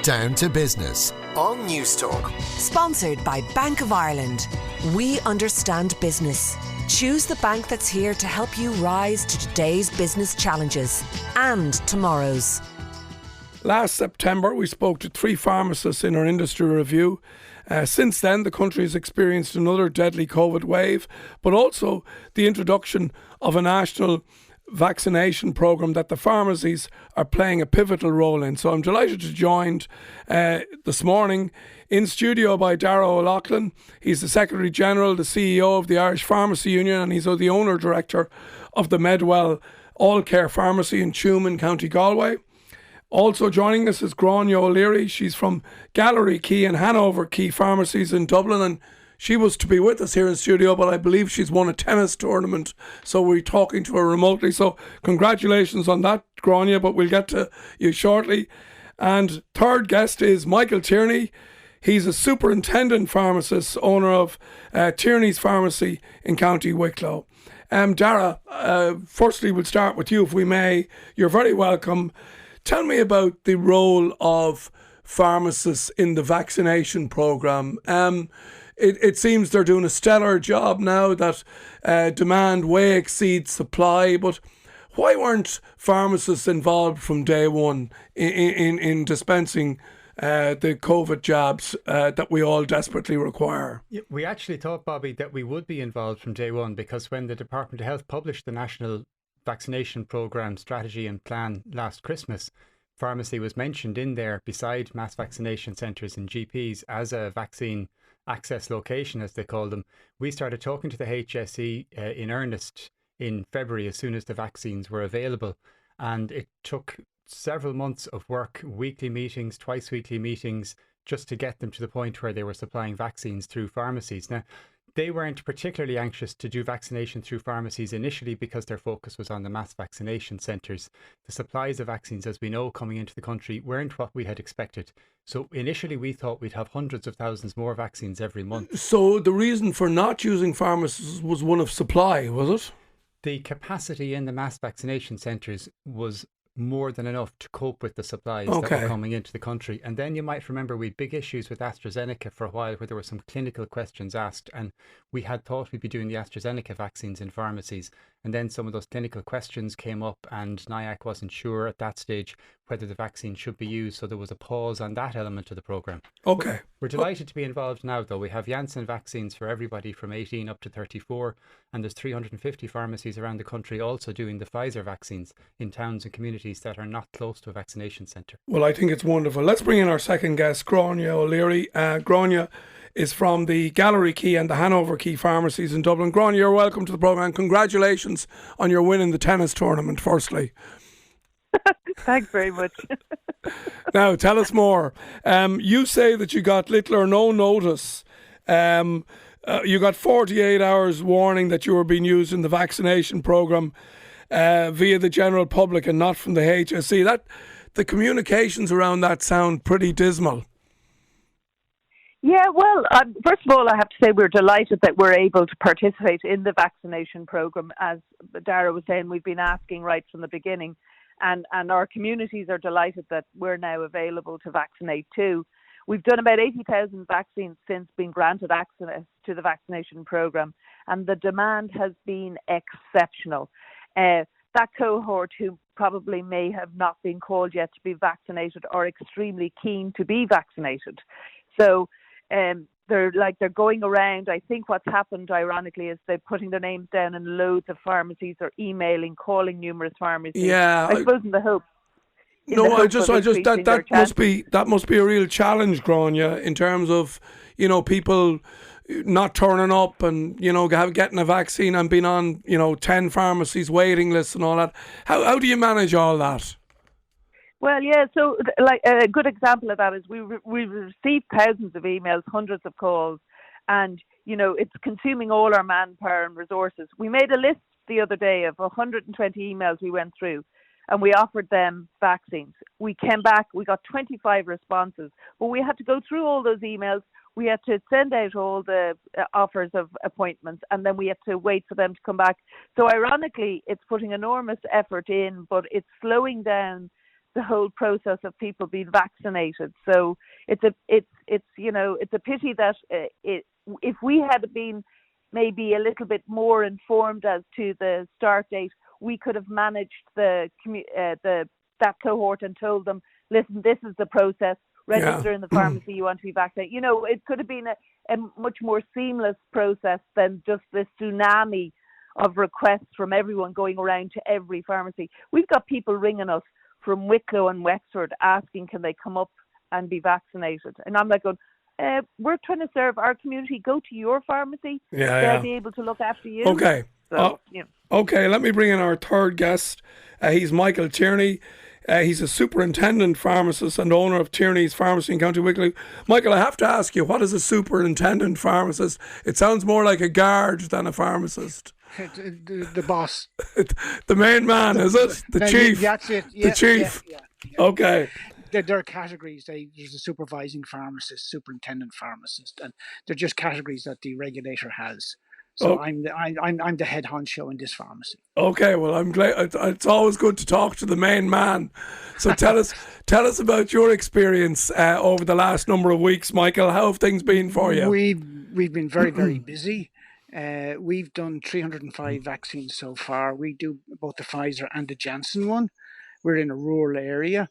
Down to Business on Newstalk. Sponsored by Bank of Ireland. We understand business. Choose the bank that's here to help you rise to today's business challenges and tomorrow's. Last September, we spoke to 3 pharmacists in our industry review. Since then, the country has experienced another deadly COVID wave, but also the introduction of a national vaccination programme that the pharmacies are playing a pivotal role in. So I'm delighted to be joined this morning in studio by Darragh O'Loughlin. He's the Secretary General, the CEO of the Irish Pharmacy Union, and he's the owner-director of the Medwell All Care Pharmacy in Tuam in County Galway. Also joining us is Gráinne O'Leary. She's from Gallery Quay and Hanover Quay Pharmacies in Dublin, and she was to be with us here in studio, but I believe she's won a tennis tournament, so we're talking to her remotely. So congratulations on that, Gráinne, but we'll get to you shortly. And third guest is Michael Tierney. He's a superintendent pharmacist, owner of Tierney's Pharmacy in County Wicklow. Darragh, firstly, we'll start with you, if we may. You're very welcome. Tell me about the role of pharmacists in the vaccination programme. It seems they're doing a stellar job now that demand way exceeds supply, but why weren't pharmacists involved from day one in dispensing the COVID jabs that we all desperately require? We actually thought, Bobby, that we would be involved from day one, because when the Department of Health published the National Vaccination Programme Strategy and Plan last Christmas, pharmacy was mentioned in there beside mass vaccination centres and GPs as a vaccine access location, as they call them. We started talking to the HSE in earnest in February as soon as the vaccines were available, and it took several months of work, weekly meetings, twice weekly meetings, just to get them to the point where they were supplying vaccines through pharmacies. Now, they weren't particularly anxious to do vaccination through pharmacies initially because their focus was on the mass vaccination centres. The supplies of vaccines, as we know, coming into the country weren't what we had expected. So initially we thought we'd have hundreds of thousands more vaccines every month. So the reason for not using pharmacists was one of supply, was it? The capacity in the mass vaccination centres was more than enough to cope with the supplies that were coming into the country. And then you might remember we had big issues with AstraZeneca for a while, where there were some clinical questions asked, and we had thought we'd be doing the AstraZeneca vaccines in pharmacies. And then some of those clinical questions came up, and NIAC wasn't sure at that stage whether the vaccine should be used, so there was a pause on that element of the programme. Okay. We're delighted to be involved now, though. We have Janssen vaccines for everybody from 18 up to 34, and there's 350 pharmacies around the country also doing the Pfizer vaccines in towns and communities that are not close to a vaccination centre. Well, I think it's wonderful. Let's bring in our second guest, Gráinne O'Leary. Gráinne is from the Gallery Quay and the Hanover Quay Pharmacies in Dublin. Gráinne, you're welcome to the programme. Congratulations on your win in the tennis tournament, firstly. Thanks very much. Now, tell us more. You say that you got little or no notice. You got 48 hours warning that you were being used in the vaccination programme via the general public and not from the HSE. The communications around that sound pretty dismal. Yeah, well, first of all, I have to say we're delighted that we're able to participate in the vaccination programme. As Darragh was saying, we've been asking right from the beginning, and our communities are delighted that we're now available to vaccinate too. We've done about 80,000 vaccines since being granted access to the vaccination programme, and the demand has been exceptional. That cohort who probably may have not been called yet to be vaccinated are extremely keen to be vaccinated. So they're going around. I think what's happened, ironically, is they're putting their names down in loads of pharmacies or emailing, calling numerous pharmacies. Yeah, I suppose in the hope. That must be a real challenge, Gráinne, in terms of, people not turning up and, getting a vaccine and being on, 10 pharmacies waiting lists and all that. How do you manage all that? Well, yeah, so like a good example of that is we've received thousands of emails, hundreds of calls, and, it's consuming all our manpower and resources. We made a list the other day of 120 emails we went through, and we offered them vaccines. We came back, we got 25 responses, but we had to go through all those emails. We had to send out all the offers of appointments, and then we had to wait for them to come back. So ironically, it's putting enormous effort in, but it's slowing down the whole process of people being vaccinated. So it's a pity that if we had been maybe a little bit more informed as to the start date, we could have managed that cohort and told them, listen, this is the process. Register in the pharmacy, you want to be vaccinated. It could have been a much more seamless process than just this tsunami of requests from everyone going around to every pharmacy. We've got people ringing us from Wicklow and Wexford asking, can they come up and be vaccinated? And I'm like going, we're trying to serve our community. Go to your pharmacy. They'll be able to look after you. Okay. So, Okay, let me bring in our third guest. He's Michael Tierney. He's a superintendent pharmacist and owner of Tierney's Pharmacy in County Wicklow. Michael, I have to ask you, what is a superintendent pharmacist? It sounds more like a guard than a pharmacist. The boss. The main man, is it? The chief? That's it. Yeah, the chief? Yeah. Okay. There are categories. There's a supervising pharmacist, superintendent pharmacist, and they're just categories that the regulator has. So I'm the head honcho in this pharmacy. Okay, well, I'm glad. It's always good to talk to the main man. So tell us about your experience over the last number of weeks, Michael. How have things been for you? We've been very, very busy. We've done 305 vaccines so far. We do both the Pfizer and the Janssen one. We're in a rural area.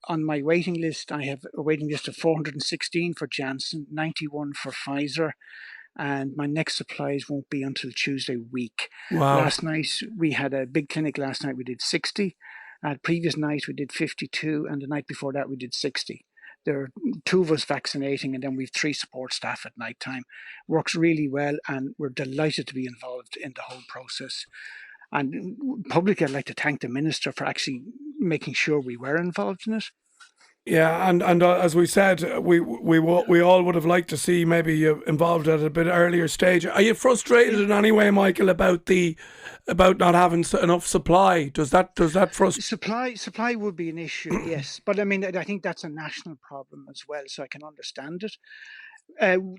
On my waiting list, I have a waiting list of 416 for Janssen, 91 for Pfizer. And my next supplies won't be until Tuesday week. Wow. Last night, we had a big clinic last night. We did 60. Previous night, we did 52. And the night before that, we did 60. There are 2 of us vaccinating, and then we have 3 support staff at night time. Works really well, and we're delighted to be involved in the whole process. And publicly, I'd like to thank the Minister for actually making sure we were involved in it. Yeah, and as we said, we all would have liked to see maybe you involved at a bit earlier stage. Are you frustrated in any way, Michael, about not having enough supply? Does that frustrate? Supply would be an issue, yes, but I mean I think that's a national problem as well, so I can understand it.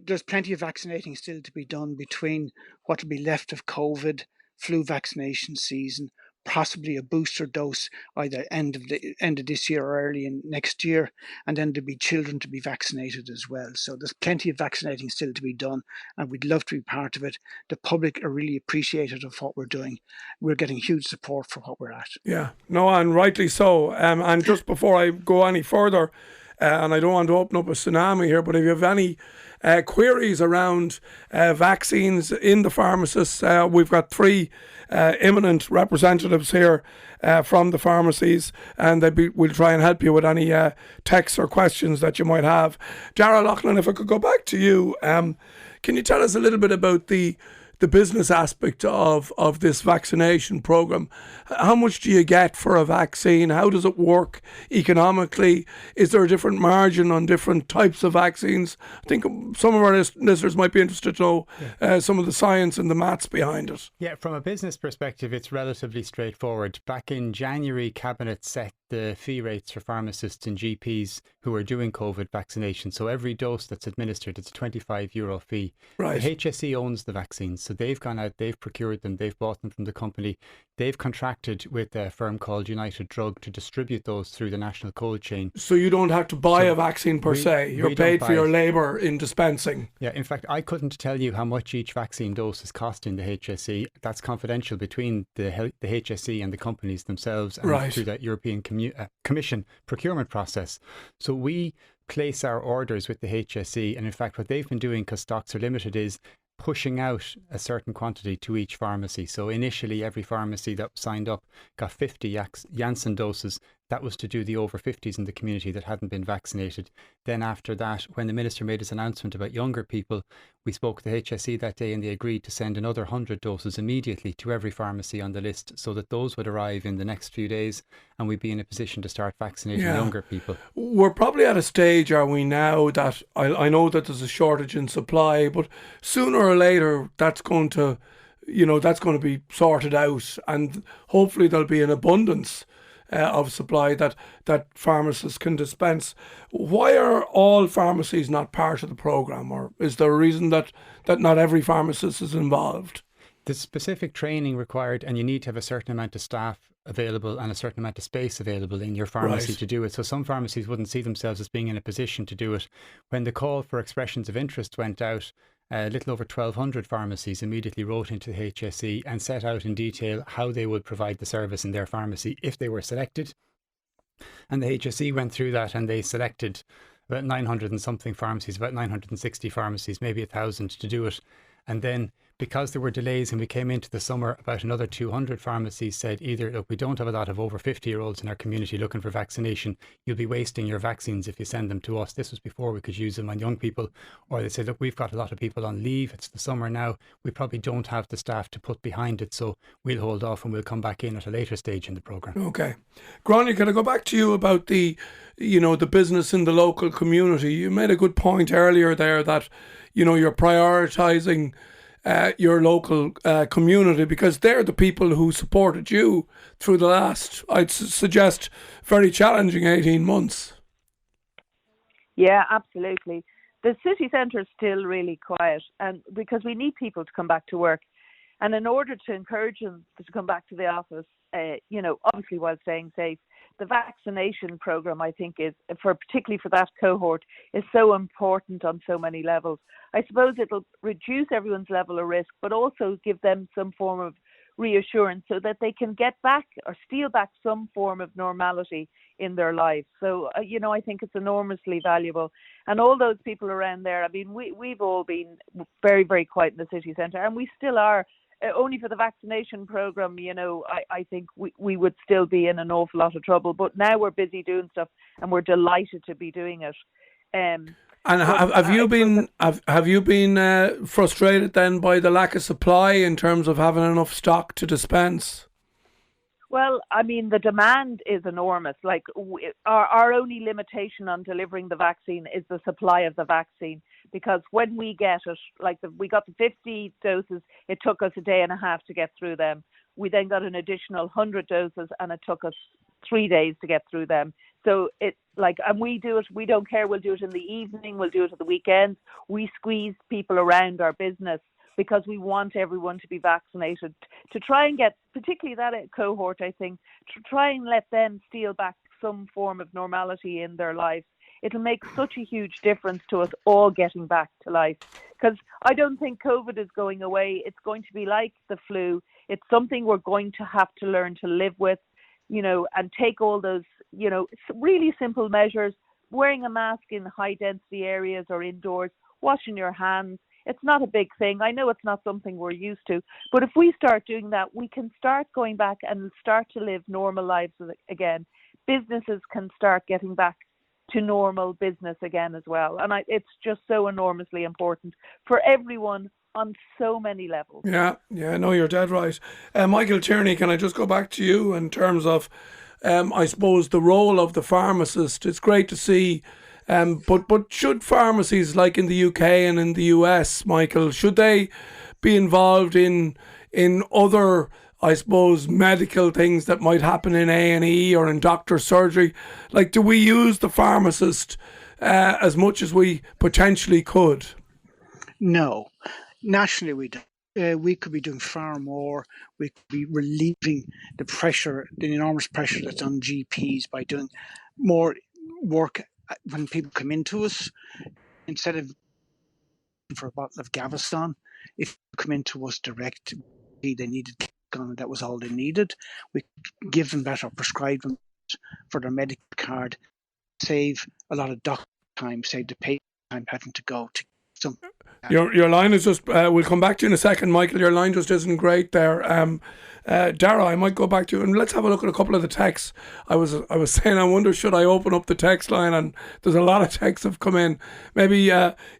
There's plenty of vaccinating still to be done between what will be left of COVID, flu vaccination season, possibly a booster dose either end of this year or early in next year, and then there'll be children to be vaccinated as well. So there's plenty of vaccinating still to be done, and we'd love to be part of it. The public are really appreciative of what we're doing. We're getting huge support for what we're at. Yeah, no, and rightly so. And just before I go any further, and I don't want to open up a tsunami here, but if you have any queries around vaccines in the pharmacists, we've got 3 imminent representatives here from the pharmacies, and we'll try and help you with any texts or questions that you might have. Dara Loughlin, if I could go back to you, can you tell us a little bit about the business aspect of this vaccination program? How much do you get for a vaccine? How does it work economically? Is there a different margin on different types of vaccines? I think some of our listeners might be interested to know some of the science and the maths behind it. Yeah, from a business perspective, it's relatively straightforward. Back in January, Cabinet set the fee rates for pharmacists and GPs who are doing COVID vaccination. So every dose that's administered, it's a €25 fee. Right. The HSE owns the vaccines. So they've gone out, they've procured them, they've bought them from the company. They've contracted with a firm called United Drug to distribute those through the national cold chain. So you don't have to buy a vaccine per se. You're paid for your labour in dispensing. Yeah, in fact, I couldn't tell you how much each vaccine dose is costing the HSE. That's confidential between the HSE and the companies themselves, and through that European Commission procurement process. So we place our orders with the HSE, and in fact what they've been doing, because stocks are limited, is pushing out a certain quantity to each pharmacy. So initially every pharmacy that signed up got 50 Janssen doses. That was to do the over 50s in the community that hadn't been vaccinated. Then after that, when the Minister made his announcement about younger people, we spoke to the HSE that day, and they agreed to send another 100 doses immediately to every pharmacy on the list, so that those would arrive in the next few days and we'd be in a position to start vaccinating younger people. We're probably at a stage, are we now, that I know that there's a shortage in supply, but sooner or later that's going to be sorted out, and hopefully there'll be an abundance of supply that pharmacists can dispense. Why are all pharmacies not part of the programme, or is there a reason that not every pharmacist is involved? There's specific training required, and you need to have a certain amount of staff available and a certain amount of space available in your pharmacy Right. to do it. So some pharmacies wouldn't see themselves as being in a position to do it. When the call for expressions of interest went out, a little over 1,200 pharmacies immediately wrote into the HSE and set out in detail how they would provide the service in their pharmacy if they were selected. And the HSE went through that and they selected about 900 and something pharmacies, about 960 pharmacies, maybe 1,000 to do it. And then because there were delays and we came into the summer, about another 200 pharmacies said either, look, we don't have a lot of over 50-year-olds in our community looking for vaccination. You'll be wasting your vaccines if you send them to us. This was before we could use them on young people. Or they said, look, we've got a lot of people on leave. It's the summer now. We probably don't have the staff to put behind it. So we'll hold off and we'll come back in at a later stage in the programme. Okay. Grania, can I go back to you about the business in the local community? You made a good point earlier there that, you're prioritising your local community because they're the people who supported you through the last, I'd suggest, very challenging 18 months. Yeah, absolutely. The city centre is still really quiet, and because we need people to come back to work. And in order to encourage them to come back to the office, obviously while staying safe, the vaccination programme, I think, particularly for that cohort, is so important on so many levels. I suppose it'll reduce everyone's level of risk, but also give them some form of reassurance so that they can get back or steal back some form of normality in their lives. So, I think it's enormously valuable. And all those people around there, I mean, we've all been very, very quiet in the city centre, and we still are. Only for the vaccination programme, I think we would still be in an awful lot of trouble. But now we're busy doing stuff, and we're delighted to be doing it. And have you been frustrated then by the lack of supply in terms of having enough stock to dispense? Well, I mean, the demand is enormous. Like our only limitation on delivering the vaccine is the supply of the vaccine. Because when we get it, we got the 50 doses, it took us a day and a half to get through them. We then got an additional 100 doses, and it took us 3 days to get through them. So and we do it. We don't care. We'll do it in the evening. We'll do it at the weekends. We squeeze people around our business because we want everyone to be vaccinated to try and get, particularly that cohort, I think, to try and let them steal back some form of normality in their lives. It'll make such a huge difference to us all getting back to life, because I don't think COVID is going away. It's going to be like the flu. It's something we're going to have to learn to live with, and take all those, really simple measures, wearing a mask in high density areas or indoors, washing your hands. It's not a big thing. I know it's not something we're used to, but if we start doing that, we can start going back and start to live normal lives again. Businesses can start getting back to normal business again as well. And it's just so enormously important for everyone on so many levels. Yeah, no, you're dead right. Michael Tierney, can I just go back to you in terms of, I suppose, the role of the pharmacist? It's great to see, but should pharmacies, like in the UK and in the US, Michael, should they be involved in other, I suppose, medical things that might happen in A&E or in doctor's surgery? Like, do we use the pharmacist as much as we potentially could? No. Nationally, we don't. We could be doing far more. We could be relieving the pressure, the enormous pressure that's on GPs by doing more work when people come into us. Instead of for a bottle of Gaviscon, if you come into us direct, they needed on, that was all they needed. We give them that or prescribe them for their medical card, save a lot of doctor time, save the patient time having to go to some. Your line is just, we'll come back to you in a second, Michael. Your line just isn't great there. Dara, I might go back to you and let's have a look at a couple of the texts. I was saying, I wonder, should I open up the text line? And there's a lot of texts have come in. Maybe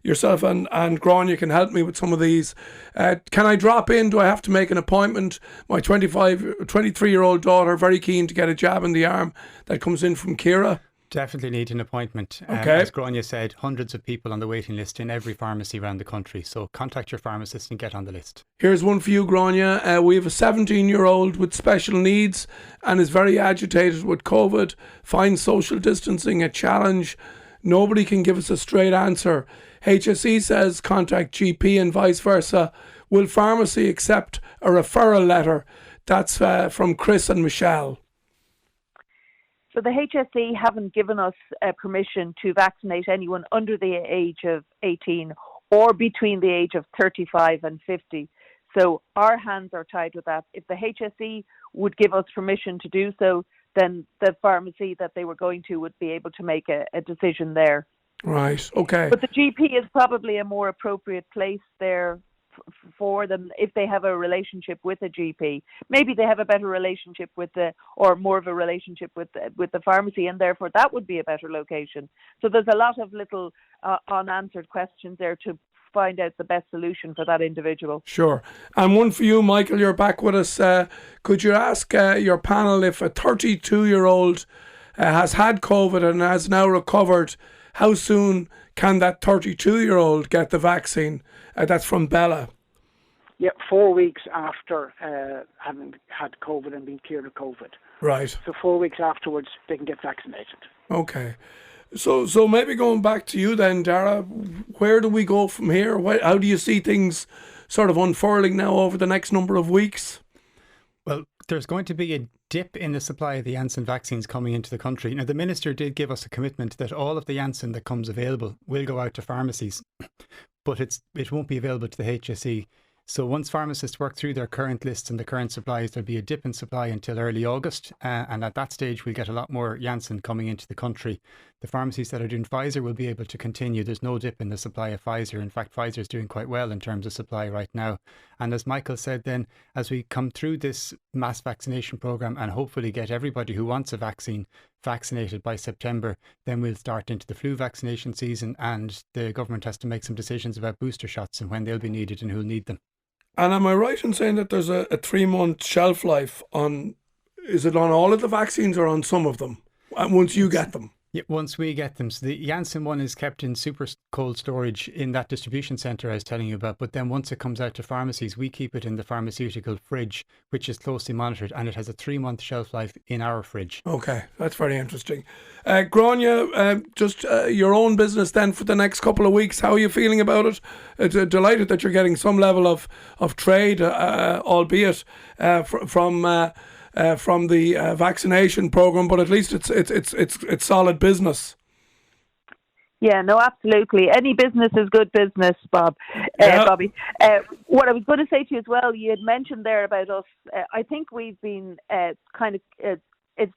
yourself and Grania can help me with some of these. Can I drop in? Do I have to make an appointment? My 23-year-old daughter, very keen to get a jab in the arm. That comes in from Kira. Definitely need an appointment. Okay. As Grania said, hundreds of people on the waiting list in every pharmacy around the country. So contact your pharmacist and get on the list. Here's one for you, Grania. We have a 17-year-old with special needs and is very agitated with COVID. Finds social distancing a challenge. Nobody can give us a straight answer. HSE says contact GP and vice versa. will pharmacy accept a referral letter? That's from Chris and Michelle. So the HSE haven't given us permission to vaccinate anyone under the age of 18 or between the age of 35 and 50. So our hands are tied with that. If the HSE would give us permission to do so, then the pharmacy that they were going to would be able to make a decision there. Right, okay. But the GP is probably a more appropriate place there for them if they have a relationship with a GP. Maybe they have a better relationship or more of a relationship with the pharmacy, and therefore that would be a better location. So there's a lot of little unanswered questions there to find out the best solution for that individual. Sure. And one for you, Michael, you're back with us. Could you ask your panel if a 32-year-old has had COVID and has now recovered, how soon can that 32-year-old get the vaccine? That's from Bella. Yeah, 4 weeks after having had COVID and being cleared of COVID. Right. So 4 weeks afterwards, they can get vaccinated. Okay. So maybe going back to you then, Dara, where do we go from here? How do you see things sort of unfurling now over the next number of weeks? Well, there's going to be a dip in the supply of the Janssen vaccines coming into the country. Now, the Minister did give us a commitment that all of the Janssen that comes available will go out to pharmacies, but it won't be available to the HSE. So once pharmacists work through their current lists and the current supplies, there'll be a dip in supply until early August. And at that stage, we'll get a lot more Janssen coming into the country. The pharmacies that are doing Pfizer will be able to continue. There's no dip in the supply of Pfizer. In fact, Pfizer is doing quite well in terms of supply right now. And as Michael said then, as we come through this mass vaccination programme and hopefully get everybody who wants a vaccine vaccinated by September, then we'll start into the flu vaccination season, and the government has to make some decisions about booster shots and when they'll be needed and who'll need them. And am I right in saying that there's a 3-month shelf life on, is it on all of the vaccines or on some of them? And once you get them? Yeah, once we get them. So the Janssen one is kept in super cold storage in that distribution centre I was telling you about. But then once it comes out to pharmacies, we keep it in the pharmaceutical fridge, which is closely monitored, and it has a 3-month shelf life in our fridge. Okay, that's very interesting. Grania, just your own business then for the next couple of weeks. How are you feeling about it? It's delighted that you're getting some level of trade, albeit from the vaccination program, but at least it's solid business. Yeah, no, absolutely. Any business is good business, Bobby. What I was going to say to you as well, you had mentioned there about us. I think we've been it's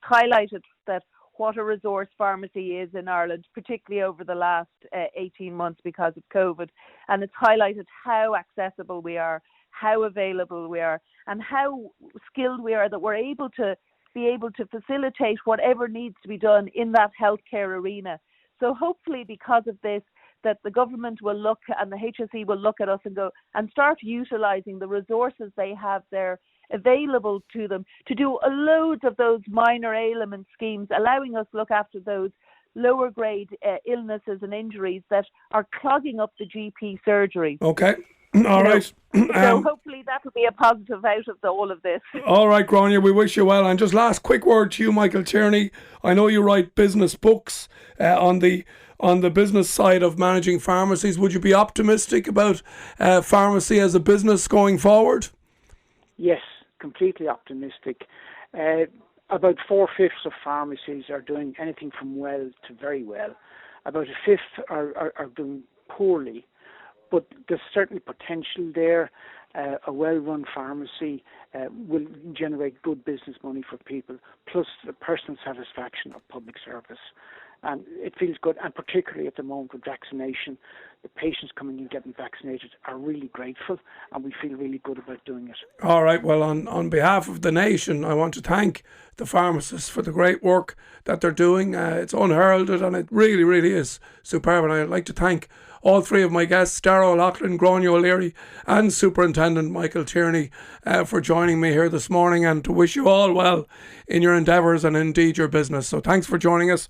highlighted that what a resource pharmacy is in Ireland, particularly over the last 18 months because of COVID, and it's highlighted how accessible we are, how available we are, and how skilled we are that we're able to facilitate whatever needs to be done in that healthcare arena. So hopefully because of this, that the government will look and the HSE will look at us and go and start utilising the resources they have there available to them to do loads of those minor ailment schemes, allowing us to look after those lower grade illnesses and injuries that are clogging up the GP surgery. Okay. All right. So hopefully that will be a positive out of all of this. All right, Grania, we wish you well. And just last quick word to you, Michael Tierney. I know you write business books on the business side of managing pharmacies. Would you be optimistic about pharmacy as a business going forward? Yes, completely optimistic. About 4/5 of pharmacies are doing anything from well to very well. About 1/5 are doing poorly. But there's certainly potential there. A well-run pharmacy will generate good business money for people, plus the personal satisfaction of public service. And it feels good, and particularly at the moment with vaccination, the patients coming in getting vaccinated are really grateful, and we feel really good about doing it. All right, well, on behalf of the nation, I want to thank the pharmacists for the great work that they're doing. It's unheralded, and it really, really is superb. And I'd like to thank all three of my guests, Dara O'Loughlin, Grania O'Leary and Superintendent Michael Tierney for joining me here this morning, and to wish you all well in your endeavours and indeed your business. So thanks for joining us.